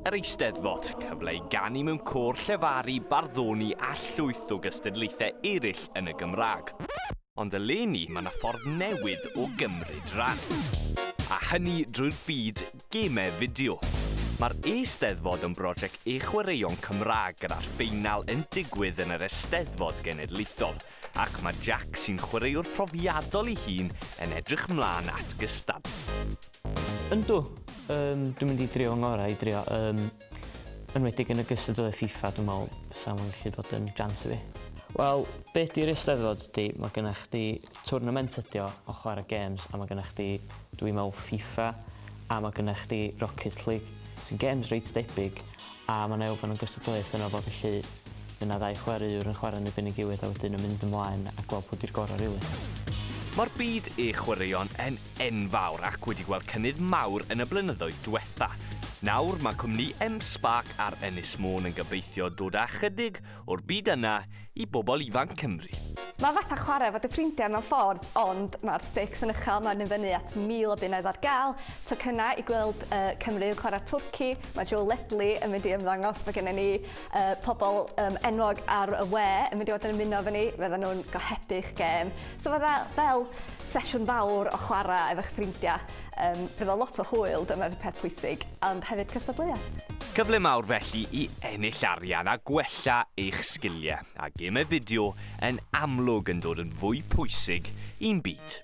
Yr E-steddfod, cyfle i ganu mewn côr llefaru, barddoni a llwyth o gystadleuaethau eraill yn y Gymraeg. Ond eleni mae yna ffordd newydd o gymryd ran. A hynny drwy'r byd gemau fideo. Mae'r E-steddfod yn brosiect e-chwaraeon Cymraeg gyda'r ffeinal yn digwydd yn yr Eisteddfod Genedlaethol, ac mae Jack sy'n chwaraewr profiadol ei hun yn edrych ymlaen at gystadlu. Yndw, dwi'n mynd i drio fy ngorau i drio. Enwedig yn y Cystadleuaeth FIFA, dwi'n meddwl sa'n gallu bod yn jans i fi. Wel, be di'r Eisteddfod ydy, mae gennych chdi twrnament ydio o chwarae games, a mae gennych chdi, dwi'n meddwl, FIFA, a mae gennych chdi Rocket League, sy'n games reit debyg, a mae elfen o'n Cystadleuaeth yno fo, felly yna ddau chwaraewr yn chwarae yn erbyn ei gilydd a wedyn yn mynd ymlaen a gweld pwy di'r gorau rili. Mae'r byd e-chwaraeon yn enfawr ac wedi gweld cynnydd mawr yn y blynyddoedd diwetha. Nawr mae cwmni M-Spark a'r Ynys Môn yn gobeithio dod â chydig o'r byd yna i bobl ifanc Cymru. Mae fatha chwarae fod y ffrindiau mewn ffordd, ond mae'r stakes yn uchel, mae'n fyny at 1000 o bunnoedd ar gael. Tocynna i gweld Cymru yn chwarae Twrci, mae Joe Ledley yn mynd i ymddangos, mae gennym ni pobl enwog ar y we yn mynd i fod yn ymuno efo ni, fydden nhw'n gohebu'ch gêm. So fydda fel sesiwn fawr o chwarae efo'ch ffrindiau, fydda lot o hwyl, dyma'r peth pwysig, ond hefyd cystadleuaeth. Cyfle mawr felly i ennill arian a gwella eich sgiliau, a gemau fideo yn amlwg yn dod yn fwy pwysig i'n byd.